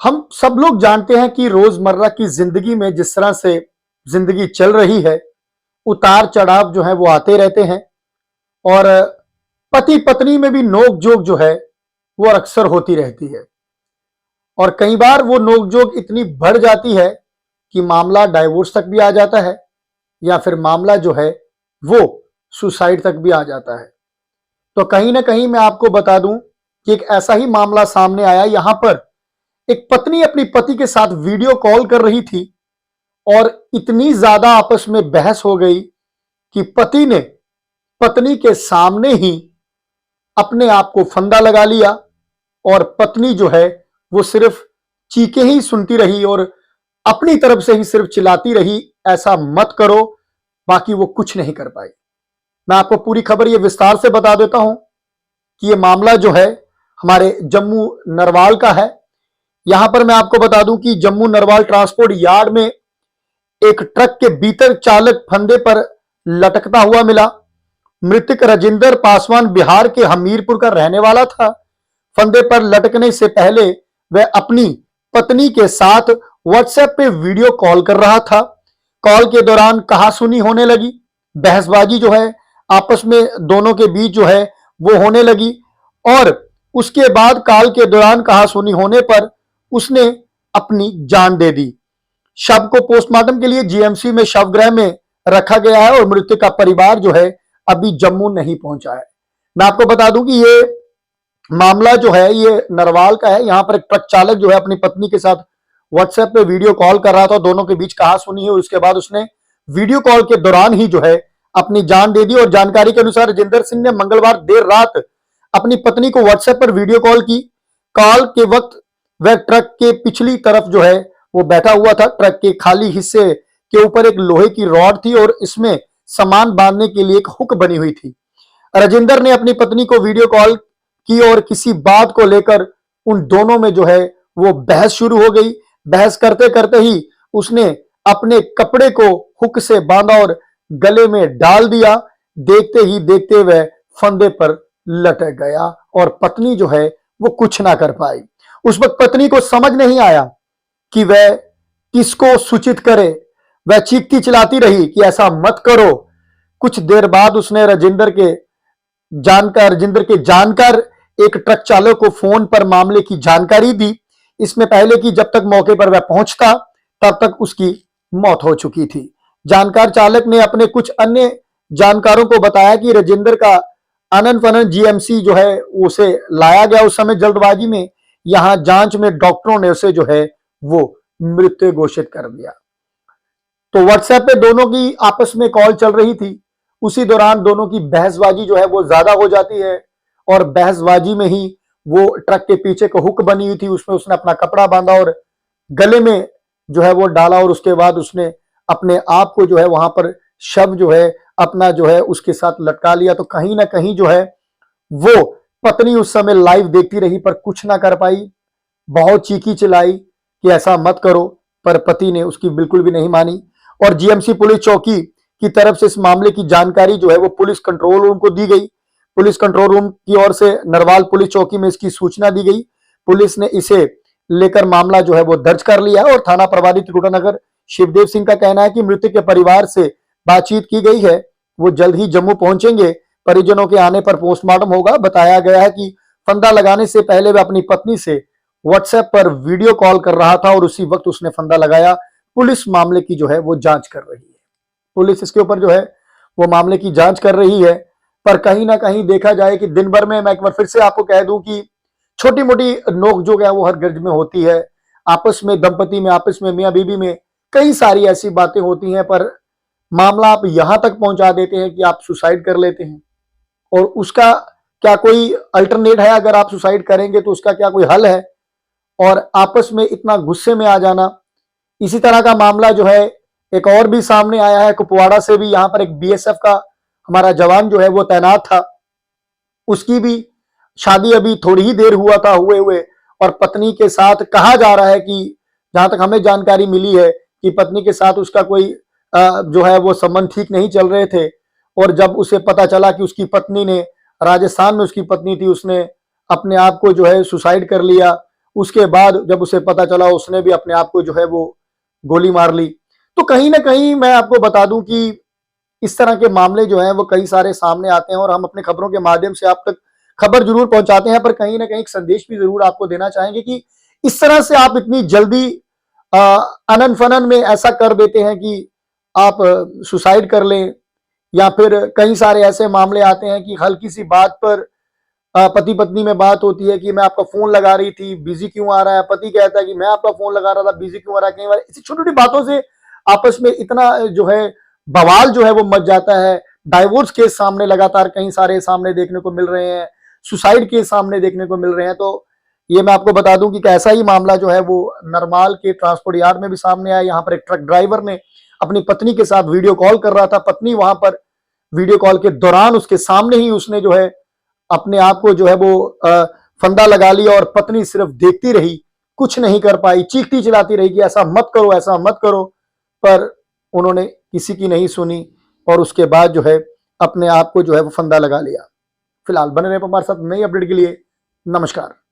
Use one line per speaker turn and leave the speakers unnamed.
हम सब लोग जानते हैं कि रोजमर्रा की जिंदगी में जिस तरह से जिंदगी चल रही है, उतार चढ़ाव जो है वो आते रहते हैं। और पति पत्नी में भी नोक जोक जो है वो अक्सर होती रहती है। और कई बार वो नोक जोक इतनी बढ़ जाती है कि मामला डाइवोर्स तक भी आ जाता है, या फिर मामला जो है वो सुसाइड तक भी आ जाता है। तो कहीं ना कहीं मैं आपको बता दूं कि एक ऐसा ही मामला सामने आया। यहां पर एक पत्नी अपनी पति के साथ वीडियो कॉल कर रही थी और इतनी ज्यादा आपस में बहस हो गई कि पति ने पत्नी के सामने ही अपने आप को फंदा लगा लिया। और पत्नी जो है वो सिर्फ चीखें ही सुनती रही और अपनी तरफ से ही सिर्फ चिल्लाती रही, ऐसा मत करो। बाकी वो कुछ नहीं कर पाई। मैं आपको पूरी खबर ये विस्तार से बता देता हूं कि ये मामला जो है हमारे जम्मू नरवाल का है। यहां पर मैं आपको बता दूं कि जम्मू नरवाल ट्रांसपोर्ट यार्ड में एक ट्रक के भीतर चालक फंदे पर लटकता हुआ मिला। मृतक राजेंद्र पासवान बिहार के हमीरपुर का रहने वाला था। फंदे पर लटकने से पहले वह अपनी पत्नी के साथ व्हाट्सएप पे वीडियो कॉल कर रहा था। कॉल के दौरान कहासुनी होने लगी, बहसबाजी जो है आपस में दोनों के बीच जो है वो होने लगी। और उसके बाद कॉल के दौरान कहासुनी होने पर उसने अपनी जान दे दी। शव को पोस्टमार्टम के लिए जीएमसी में शवगृह में रखा गया है और मृतक का परिवार जो है अभी जम्मू नहीं पहुंचा है। मैं आपको बता दूं कि ये मामला जो है ये नरवाल का है। यहां पर एक ट्रक चालक जो है अपनी पत्नी के साथ व्हाट्सएप पे वीडियो कॉल कर रहा था। दोनों के बीच कहासुनी है। उसके बाद उसने वीडियो कॉल के दौरान ही जो है अपनी जान दे दी। और जानकारी के अनुसार राजेंद्र सिंह ने मंगलवार देर रात अपनी पत्नी को व्हाट्सएप पर वीडियो कॉल की। कॉल के वक्त वह ट्रक के पिछली तरफ जो है वो बैठा हुआ था। ट्रक के खाली हिस्से के ऊपर एक लोहे की रॉड थी और इसमें सामान बांधने के लिए एक हुक बनी हुई थी। राजेंद्र ने अपनी पत्नी को वीडियो कॉल की और किसी बात को लेकर उन दोनों में जो है वो बहस शुरू हो गई। बहस करते करते ही उसने अपने कपड़े को हुक से बांधा और गले में डाल दिया। देखते ही देखते वह फंदे पर लटक गया और पत्नी जो है वो कुछ ना कर पाई। उस वक्त पत्नी को समझ नहीं आया कि वह किसको सूचित करे। वह चीखती चिल्लाती रही कि ऐसा मत करो। कुछ देर बाद उसने राजेंद्र के जानकार एक ट्रक चालक को फोन पर मामले की जानकारी दी। इसमें पहले कि जब तक मौके पर वह पहुंचता तब तक उसकी मौत हो चुकी थी। जानकार चालक ने अपने कुछ अन्य जानकारों को बताया कि राजेंद्र का आनंद फनन जीएमसी जो है उसे लाया गया उस समय जल्दबाजी में। यहां जांच में डॉक्टरों ने उसे जो है वो मृत घोषित कर दिया। तो व्हाट्सएप पे दोनों की आपस में कॉल चल रही थी। उसी दौरान दोनों की बहसबाजी जो है वो ज्यादा हो जाती है और बहसबाजी में ही वो ट्रक के पीछे को हुक बनी हुई थी, उसमें उसने अपना कपड़ा बांधा और गले में जो है वो डाला और उसके बाद उसने अपने आप को जो है वहां पर शव जो है अपना जो है उसके साथ लटका लिया। तो कहीं ना कहीं जो है वो पत्नी उस समय लाइव देखती रही पर कुछ ना कर पाई। बहुत चीखी चिल्लाई कि ऐसा मत करो, पर पति ने उसकी बिल्कुल भी नहीं मानी। और जीएमसी पुलिस चौकी की तरफ से इस मामले की जानकारी जो है वो पुलिस कंट्रोल रूम को दी गई। पुलिस कंट्रोल रूम की ओर से नरवाल पुलिस चौकी में इसकी सूचना दी गई। पुलिस ने इसे लेकर मामला जो है वो दर्ज कर लिया और थाना प्रभारी त्रिकुटानगर शिवदेव सिंह का कहना है कि मृतक के परिवार से बातचीत की गई है। वो जल्द ही जम्मू पहुंचेंगे। परिजनों के आने पर पोस्टमार्टम होगा। बताया गया है कि फंदा लगाने से पहले वह अपनी पत्नी से व्हाट्सएप पर वीडियो कॉल कर रहा था और उसी वक्त उसने फंदा लगाया। पुलिस मामले की जो है वो जांच कर रही है। पुलिस इसके ऊपर जो है वो मामले की जांच कर रही है। पर कहीं ना कहीं देखा जाए कि दिन भर में मैं एक बार फिर से आपको कह दूं कि छोटी मोटी नोकझोंक है वो हर घर में होती है। आपस में दंपति में, आपस में मियां बीवी में कई सारी ऐसी बातें होती हैं, पर मामला आप यहां तक पहुंचा देते हैं कि आप सुसाइड कर लेते हैं। और उसका क्या कोई अल्टरनेट है? अगर आप सुसाइड करेंगे तो उसका क्या कोई हल है? और आपस में इतना गुस्से में आ जाना। इसी तरह का मामला जो है एक और भी सामने आया है कुपवाड़ा से भी। यहां पर एक बीएसएफ का हमारा जवान जो है वो तैनात था। उसकी भी शादी अभी थोड़ी ही देर हुआ था हुए हुए और पत्नी के साथ कहा जा रहा है कि जहां तक हमें जानकारी मिली है कि पत्नी के साथ उसका कोई जो है वो संबंध ठीक नहीं चल रहे थे। और जब उसे पता चला कि उसकी पत्नी ने राजस्थान में उसकी पत्नी थी, उसने अपने आप को जो है सुसाइड कर लिया। उसके बाद जब उसे पता चला उसने भी अपने आप को जो है वो गोली मार ली। तो कहीं ना कहीं मैं आपको बता दूं कि इस तरह के मामले जो हैं वो कई सारे सामने आते हैं और हम अपने खबरों के माध्यम से आप तक खबर जरूर पहुंचाते हैं, पर कहीं ना कहीं एक संदेश भी जरूर आपको देना चाहेंगे कि इस तरह से आप इतनी जल्दी अनन फनन में ऐसा कर देते हैं कि आप सुसाइड कर लें, या फिर कई सारे ऐसे मामले आते हैं कि हल्की सी बात पर पति पत्नी में बात होती है कि मैं आपका फोन लगा रही थी, बिजी क्यों आ रहा है, पति कहता है कि मैं आपका फोन लगा रहा था, बिजी क्यों आ रहा है। कई बार ऐसी छोटी छोटी बातों से आपस में इतना जो है बवाल जो है वो मच जाता है। डाइवोर्स केस सामने लगातार कई सारे सामने देखने को मिल रहे हैं, सुसाइड केस सामने देखने को मिल रहे हैं। तो ये मैं आपको बता दूं कि ऐसा ही मामला जो है वो नरमाल के ट्रांसपोर्ट यार्ड में भी सामने आया। यहाँ पर एक ट्रक ड्राइवर ने अपनी पत्नी के साथ वीडियो कॉल कर रहा था, पत्नी वहां पर वीडियो कॉल के दौरान उसके सामने ही उसने जो है अपने आप को जो है वो फंदा लगा लिया और पत्नी सिर्फ देखती रही, कुछ नहीं कर पाई, चीखती चिल्लाती रही कि ऐसा मत करो, ऐसा मत करो, पर उन्होंने किसी की नहीं सुनी और उसके बाद जो है अपने आप को जो है वो फंदा लगा लिया। फिलहाल बने रहे हमारे साथ नई अपडेट के लिए। नमस्कार।